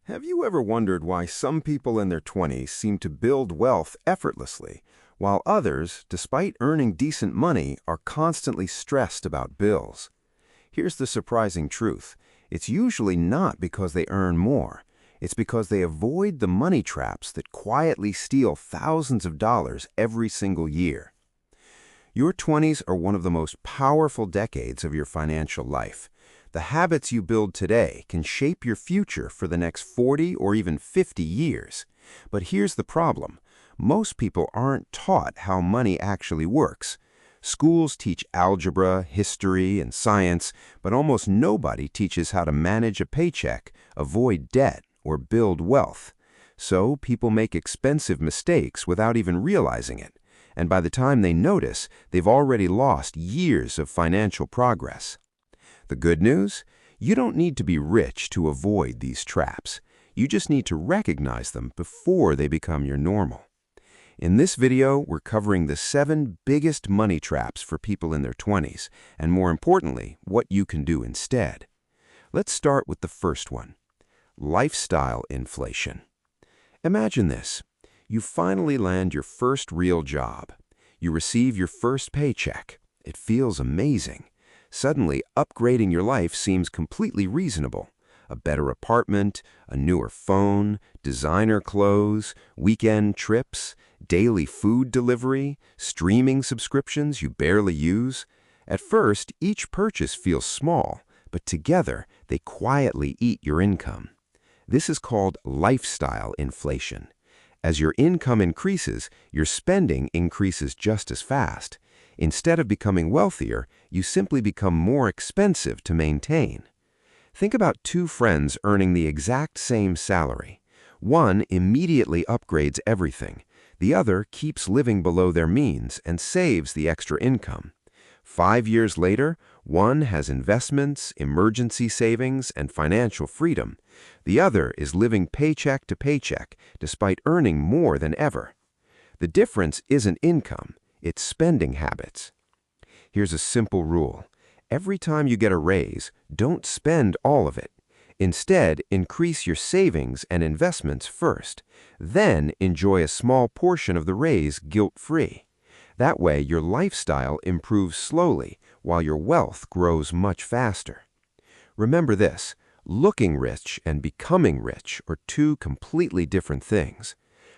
Have you ever wondered why some people in their 20s seem to build wealth effortlessly, while others, despite earning decent money, are constantly stressed about bills? Here's the surprising truth. It's usually not because they earn more. It's because they avoid the money traps that quietly steal thousands of dollars every single year. Your 20s are one of the most powerful decades of your financial life. The habits you build today can shape your future for the next 40 or even 50 years. But here's the problem. Most people aren't taught how money actually works. Schools teach algebra, history, and science, but almost nobody teaches how to manage a paycheck, avoid debt, or build wealth. So people make expensive mistakes without even realizing it. And by the time they notice, they've already lost years of financial progress. The good news? You don't need to be rich to avoid these traps. You just need to recognize them before they become your normal. In this video, we're covering the 7 biggest money traps for people in their 20s, and more importantly, what you can do instead. Let's start with the first one. Lifestyle inflation. Imagine this. You finally land your first real job. You receive your first paycheck. It feels amazing. Suddenly, upgrading your life seems completely reasonable. A better apartment, a newer phone, designer clothes, weekend trips, daily food delivery, streaming subscriptions you barely use. At first, each purchase feels small, but together they quietly eat your income. This is called lifestyle inflation. As your income increases, your spending increases just as fast. Instead of becoming wealthier, you simply become more expensive to maintain. Think about 2 friends earning the exact same salary. One immediately upgrades everything. The other keeps living below their means and saves the extra income. 5 years later, one has investments, emergency savings, and financial freedom. The other is living paycheck to paycheck, despite earning more than ever. The difference isn't income, it's spending habits. Here's a simple rule. Every time you get a raise, don't spend all of it. Instead, increase your savings and investments first. Then enjoy a small portion of the raise guilt-free. That way, your lifestyle improves slowly while your wealth grows much faster. Remember this, looking rich and becoming rich are 2 completely different things.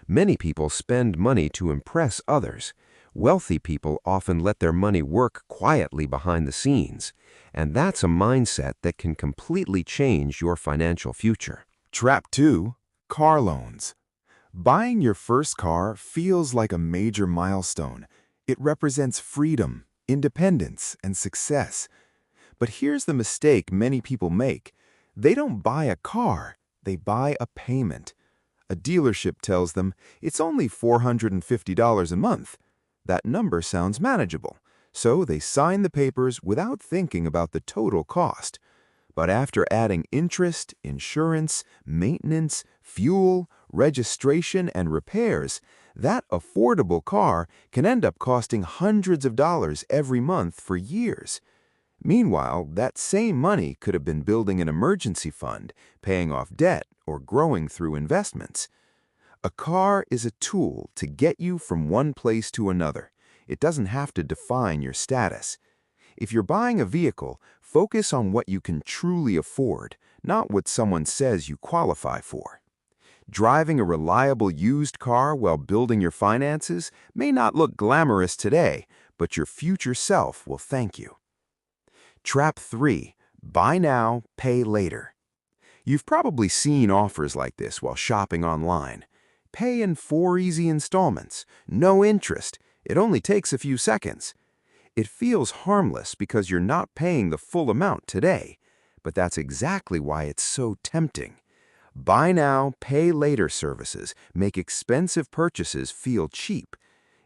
Many people spend money to impress others. Wealthy people often let their money work quietly behind the scenes, and that's a mindset that can completely change your financial future. Trap 2. Car loans. Buying your first car feels like a major milestone. It represents freedom, independence, and success. But here's the mistake many people make. They don't buy a car, they buy a payment. A dealership tells them it's only $450 a month. That number sounds manageable, so they sign the papers without thinking about the total cost. But after adding interest, insurance, maintenance, fuel, registration, and repairs, that affordable car can end up costing hundreds of dollars every month for years. Meanwhile, that same money could have been building an emergency fund, paying off debt, or growing through investments. A car is a tool to get you from one place to another. It doesn't have to define your status. If you're buying a vehicle, focus on what you can truly afford, not what someone says you qualify for. Driving a reliable used car while building your finances may not look glamorous today, but your future self will thank you. Trap 3. Buy now, pay later. You've probably seen offers like this while shopping online. Pay in 4 easy installments, no interest. It only takes a few seconds. It feels harmless because you're not paying the full amount today, but that's exactly why it's so tempting. Buy now, pay later services make expensive purchases feel cheap.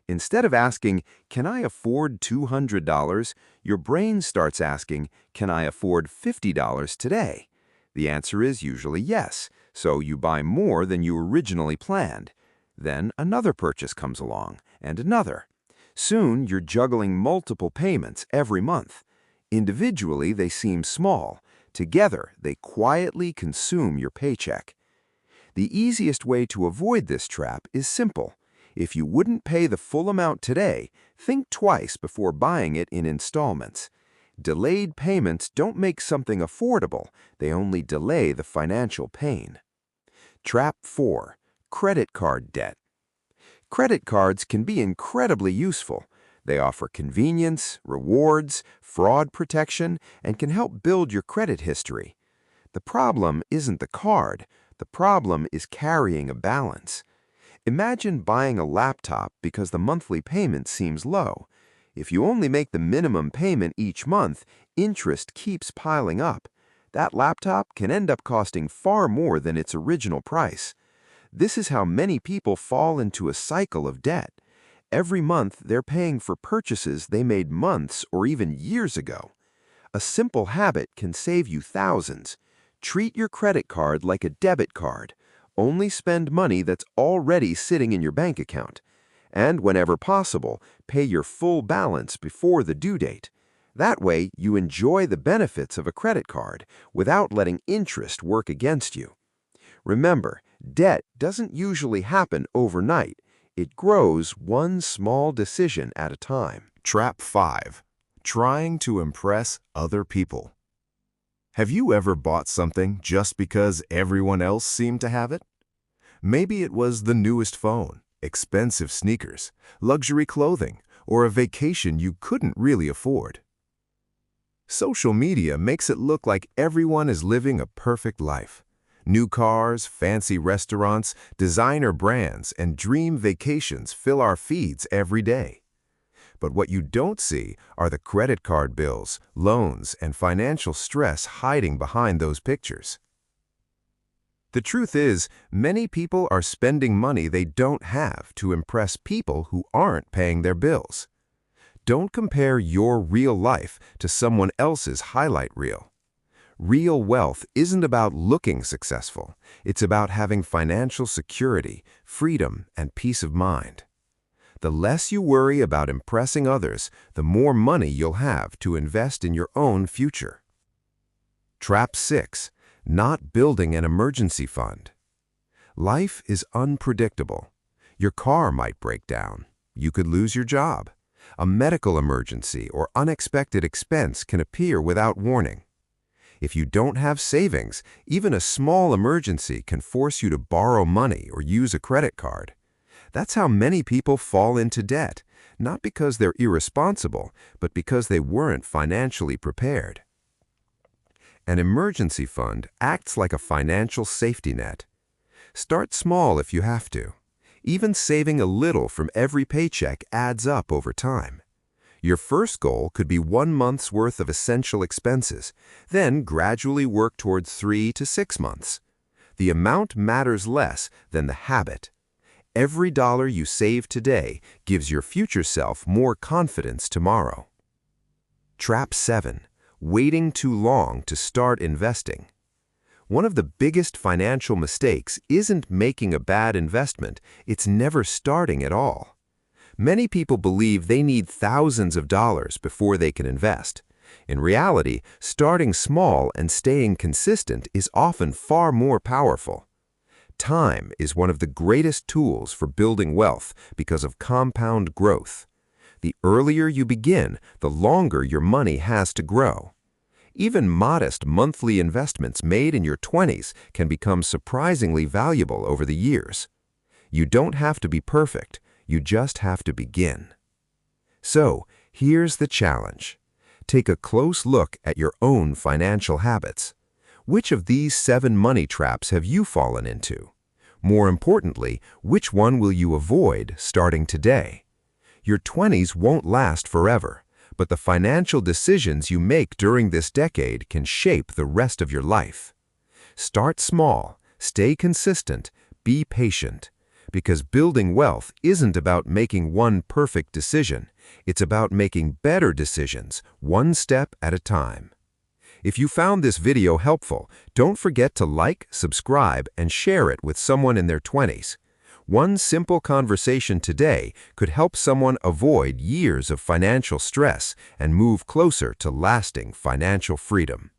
Instead of asking, "Can I afford $200?" your brain starts asking, "Can I afford $50 today?" The answer is usually yes, so you buy more than you originally planned. Then another purchase comes along, and another. Soon you're juggling multiple payments every month. Individually, they seem small. Together, they quietly consume your paycheck. The easiest way to avoid this trap is simple. If you wouldn't pay the full amount today, think twice before buying it in installments. Delayed payments don't make something affordable, they only delay the financial pain. Trap 4. Credit card debt. Credit cards can be incredibly useful. They offer convenience, rewards, fraud protection, and can help build your credit history. The problem isn't the card. The problem is carrying a balance. Imagine buying a laptop because the monthly payment seems low. If you only make the minimum payment each month, interest keeps piling up. That laptop can end up costing far more than its original price. This is how many people fall into a cycle of debt. Every month, they're paying for purchases they made months or even years ago. A simple habit can save you thousands. Treat your credit card like a debit card. Only spend money that's already sitting in your bank account. And whenever possible, pay your full balance before the due date. That way, you enjoy the benefits of a credit card without letting interest work against you. Remember, debt doesn't usually happen overnight. It grows one small decision at a time. Trap 5. Trying to impress other people. Have you ever bought something just because everyone else seemed to have it? Maybe it was the newest phone, expensive sneakers, luxury clothing, or a vacation you couldn't really afford. Social media makes it look like everyone is living a perfect life. New cars, fancy restaurants, designer brands, and dream vacations fill our feeds every day. But what you don't see are the credit card bills, loans, and financial stress hiding behind those pictures. The truth is, many people are spending money they don't have to impress people who aren't paying their bills. Don't compare your real life to someone else's highlight reel. Real wealth isn't about looking successful. It's about having financial security, freedom, and peace of mind. The less you worry about impressing others, the more money you'll have to invest in your own future. Trap 6. Not building an emergency fund. Life is unpredictable. Your car might break down. You could lose your job. A medical emergency or unexpected expense can appear without warning. If you don't have savings, even a small emergency can force you to borrow money or use a credit card. That's how many people fall into debt, not because they're irresponsible, but because they weren't financially prepared. An emergency fund acts like a financial safety net. Start small if you have to. Even saving a little from every paycheck adds up over time. Your first goal could be 1 month's worth of essential expenses, then gradually work towards 3 to 6 months. The amount matters less than the habit. Every dollar you save today gives your future self more confidence tomorrow. Trap 7. Waiting too long to start investing. One of the biggest financial mistakes isn't making a bad investment, it's never starting at all. Many people believe they need thousands of dollars before they can invest. In reality, starting small and staying consistent is often far more powerful. Time is one of the greatest tools for building wealth because of compound growth. The earlier you begin, the longer your money has to grow. Even modest monthly investments made in your 20s can become surprisingly valuable over the years. You don't have to be perfect. You just have to begin. So, here's the challenge. Take a close look at your own financial habits. Which of these 7 money traps have you fallen into? More importantly, which one will you avoid starting today? Your 20s won't last forever, but the financial decisions you make during this decade can shape the rest of your life. Start small, stay consistent, be patient. Because building wealth isn't about making one perfect decision. It's about making better decisions, one step at a time. If you found this video helpful, don't forget to like, subscribe, and share it with someone in their 20s. One simple conversation today could help someone avoid years of financial stress and move closer to lasting financial freedom.